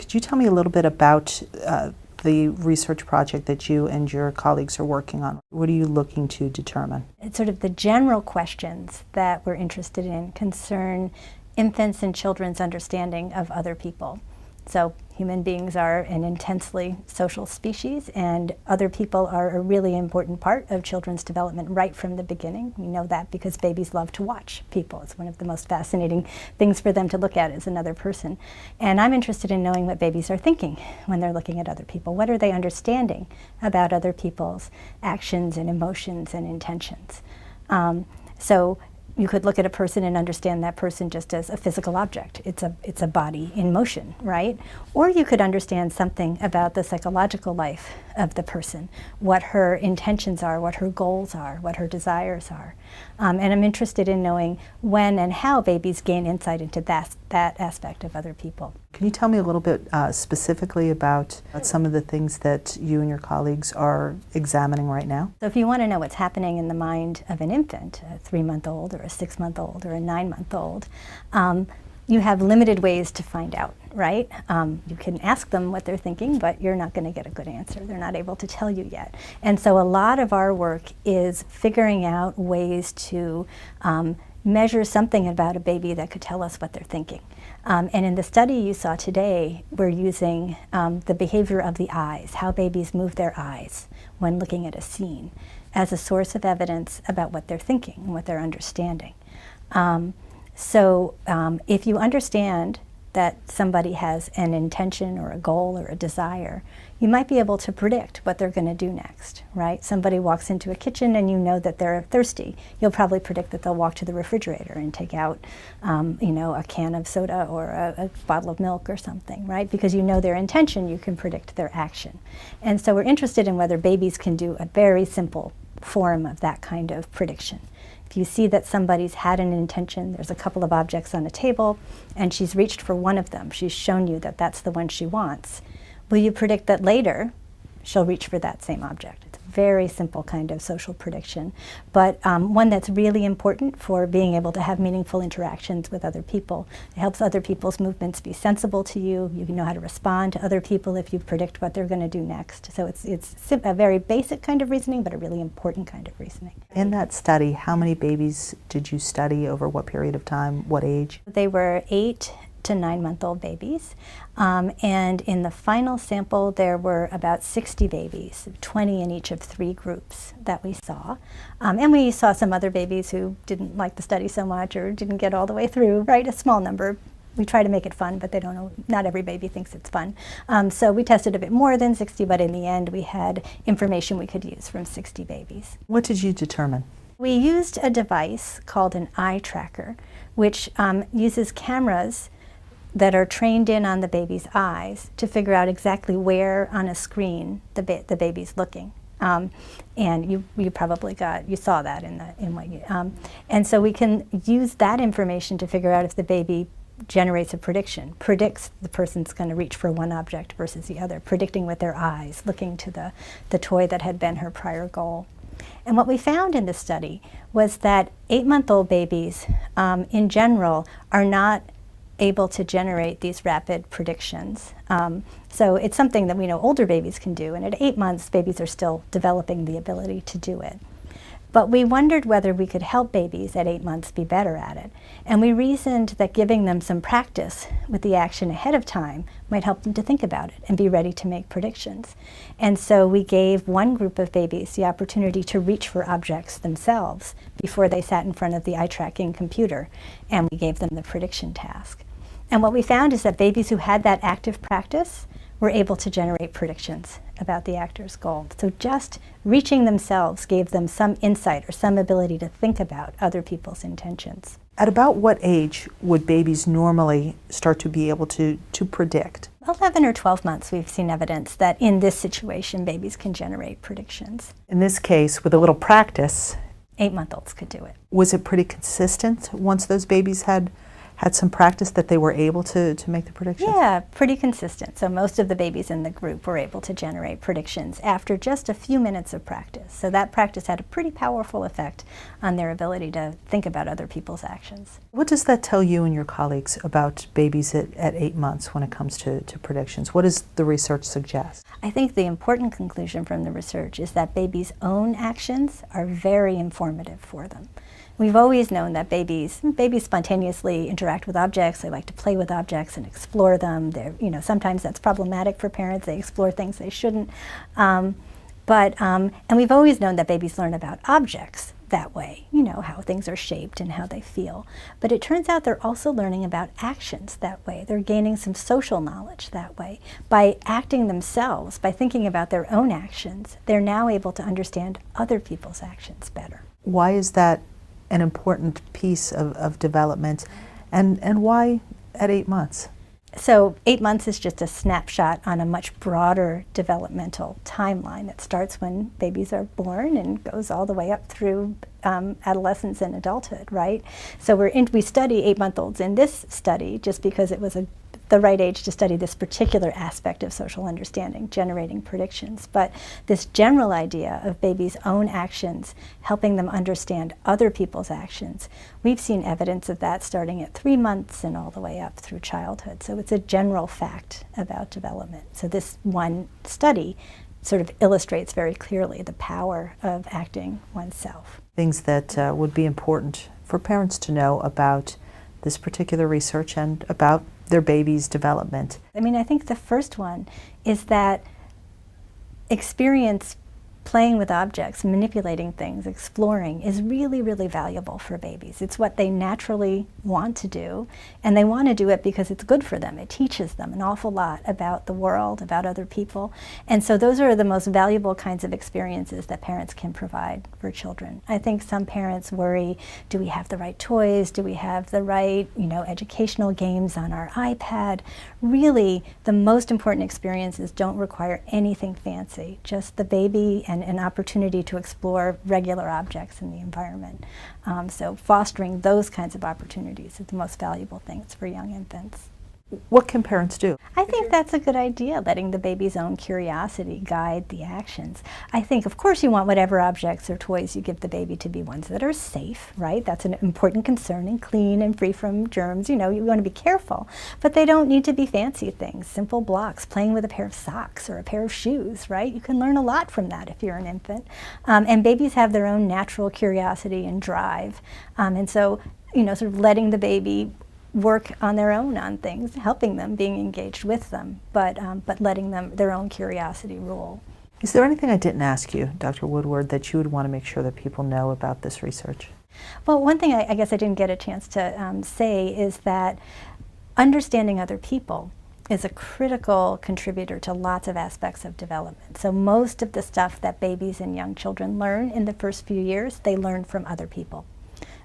Could you tell me a little bit about the research project that you and your colleagues are working on? What are you looking to determine? It's sort of the general questions that we're interested in concern infants and children's understanding of other people. So human beings are an intensely social species, and other people are a really important part of children's development right from the beginning. We know that because babies love to watch people. It's one of the most fascinating things for them to look at is another person. And I'm interested in knowing what babies are thinking when they're looking at other people. What are they understanding about other people's actions and emotions and intentions? So you could look at a person and understand that person just as a physical object. It's a body in motion, right? Or you could understand something about the psychological life of the person, what her intentions are, what her goals are, what her desires are. And I'm interested in knowing when and how babies gain insight into that aspect of other people. Can you tell me a little bit specifically about some of the things that you and your colleagues are examining right now? So if you want to know what's happening in the mind of an infant, a 3-month-old or a 6-month-old or a 9-month-old, you have limited ways to find out, right? You can ask them what they're thinking, but you're not going to get a good answer. They're not able to tell you yet. And so a lot of our work is figuring out ways to measure something about a baby that could tell us what they're thinking. And in the study you saw today, we're using the behavior of the eyes, how babies move their eyes when looking at a scene, as a source of evidence about what they're thinking and what they're understanding. So if you understand that somebody has an intention or a goal or a desire, you might be able to predict what they're going to do next, right? Somebody walks into a kitchen and you know that they're thirsty. You'll probably predict that they'll walk to the refrigerator and take out, a can of soda or a bottle of milk or something, right? Because you know their intention, you can predict their action. And so we're interested in whether babies can do a very simple form of that kind of prediction. If you see that somebody's had an intention, there's a couple of objects on a table, and she's reached for one of them, she's shown you that that's the one she wants, will you predict that later she'll reach for that same object? It's a very simple kind of social prediction, but one that's really important for being able to have meaningful interactions with other people. It helps other people's movements be sensible to you. You know how to respond to other people if you predict what they're going to do next. So it's a very basic kind of reasoning, but a really important kind of reasoning. In that study, how many babies did you study over what period of time, what age? They were 8 to 9-month-old babies. And in the final sample, there were about 60 babies, 20 in each of 3 groups that we saw. And we saw some other babies who didn't like the study so much or didn't get all the way through, right? A small number. We try to make it fun, but they don't know, not every baby thinks it's fun. So we tested a bit more than 60, but in the end, we had information we could use from 60 babies. What did you determine? We used a device called an eye tracker, which uses cameras that are trained in on the baby's eyes to figure out exactly where on a screen the baby's looking. And you probably you saw that in what you, and so we can use that information to figure out if the baby generates a prediction, predicts the person's going to reach for one object versus the other, predicting with their eyes, looking to the toy that had been her prior goal. And what we found in this study was that 8-month-old babies, in general, are not able to generate these rapid predictions. So it's something that we know older babies can do, and at 8 months, babies are still developing the ability to do it. But we wondered whether we could help babies at 8 months be better at it. And we reasoned that giving them some practice with the action ahead of time might help them to think about it and be ready to make predictions. And so we gave one group of babies the opportunity to reach for objects themselves before they sat in front of the eye tracking computer, and we gave them the prediction task. And what we found is that babies who had that active practice were able to generate predictions about the actor's goal. So just reaching themselves gave them some insight or some ability to think about other people's intentions. At about what age would babies normally start to be able to predict? 11 or 12 months, we've seen evidence that in this situation, babies can generate predictions. In this case, with a little practice, 8-month-olds could do it. Was it pretty consistent once those babies had had some practice that they were able to make the predictions? Yeah, pretty consistent. So most of the babies in the group were able to generate predictions after just a few minutes of practice. So that practice had a pretty powerful effect on their ability to think about other people's actions. What does that tell you and your colleagues about babies at 8 months when it comes to predictions? What does the research suggest? I think the important conclusion from the research is that babies' own actions are very informative for them. We've always known that babies spontaneously interact with objects. They like to play with objects and explore them. Sometimes that's problematic for parents. They explore things they shouldn't. And we've always known that babies learn about objects that way, how things are shaped and how they feel. But it turns out they're also learning about actions that way. They're gaining some social knowledge that way. By acting themselves, by thinking about their own actions, they're now able to understand other people's actions better. Why is that an important piece of development, and why at 8 months? So 8 months is just a snapshot on a much broader developmental timeline that starts when babies are born and goes all the way up through adolescence and adulthood, right? So we study 8-month-olds in this study just because it was the right age to study this particular aspect of social understanding, generating predictions. But this general idea of babies' own actions, helping them understand other people's actions, we've seen evidence of that starting at 3 months and all the way up through childhood. So it's a general fact about development. So this one study sort of illustrates very clearly the power of acting oneself. Things that would be important for parents to know about this particular research and about their baby's development. I think the first one is that experience playing with objects, manipulating things, exploring is really, really valuable for babies. It's what they naturally want to do, and they want to do it because it's good for them. It teaches them an awful lot about the world, about other people, and so those are the most valuable kinds of experiences that parents can provide for children. I think some parents worry, do we have the right toys? Do we have the right, educational games on our iPad? Really, the most important experiences don't require anything fancy, just the baby and an opportunity to explore regular objects in the environment. So fostering those kinds of opportunities is the most valuable things for young infants. What can parents do? I think that's a good idea, letting the baby's own curiosity guide the actions. I think, of course, you want whatever objects or toys you give the baby to be ones that are safe, right? That's an important concern, and clean and free from germs. You want to be careful, but they don't need to be fancy things, simple blocks, playing with a pair of socks or a pair of shoes, right? You can learn a lot from that if you're an infant. And babies have their own natural curiosity and drive. And so, sort of letting the baby work on their own on things, helping them, being engaged with them, but letting them their own curiosity rule. Is there anything I didn't ask you, Dr. Woodward, that you would want to make sure that people know about this research? Well, one thing I guess I didn't get a chance to say is that understanding other people is a critical contributor to lots of aspects of development. So most of the stuff that babies and young children learn in the first few years, they learn from other people.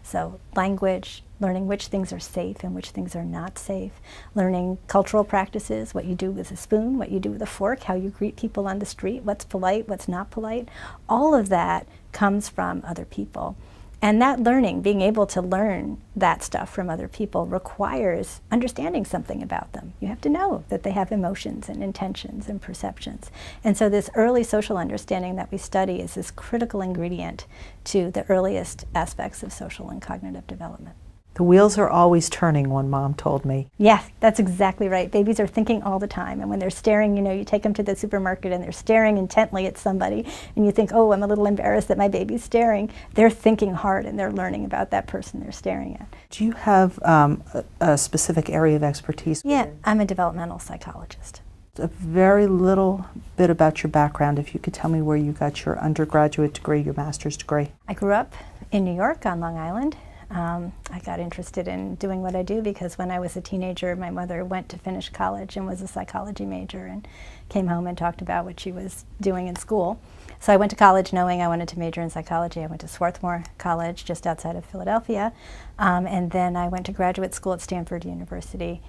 So language, learning which things are safe and which things are not safe, learning cultural practices, what you do with a spoon, what you do with a fork, how you greet people on the street, what's polite, what's not polite. All of that comes from other people. And that learning, being able to learn that stuff from other people, requires understanding something about them. You have to know that they have emotions and intentions and perceptions. And so this early social understanding that we study is this critical ingredient to the earliest aspects of social and cognitive development. The wheels are always turning, one mom told me. Yes, that's exactly right. Babies are thinking all the time, and when they're staring, you take them to the supermarket and they're staring intently at somebody, and you think, oh, I'm a little embarrassed that my baby's staring. They're thinking hard, and they're learning about that person they're staring at. Do you have a specific area of expertise? Yeah, I'm a developmental psychologist. A very little bit about your background, if you could tell me where you got your undergraduate degree, your master's degree. I grew up in New York on Long Island. I got interested in doing what I do because when I was a teenager, my mother went to finish college and was a psychology major and came home and talked about what she was doing in school. So I went to college knowing I wanted to major in psychology. I went to Swarthmore College just outside of Philadelphia, and then I went to graduate school at Stanford University,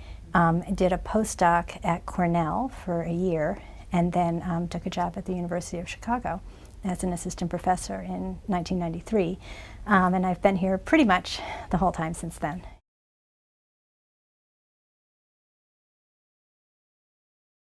did a postdoc at Cornell for a year, and then took a job at the University of Chicago as an assistant professor in 1993. And I've been here pretty much the whole time since then.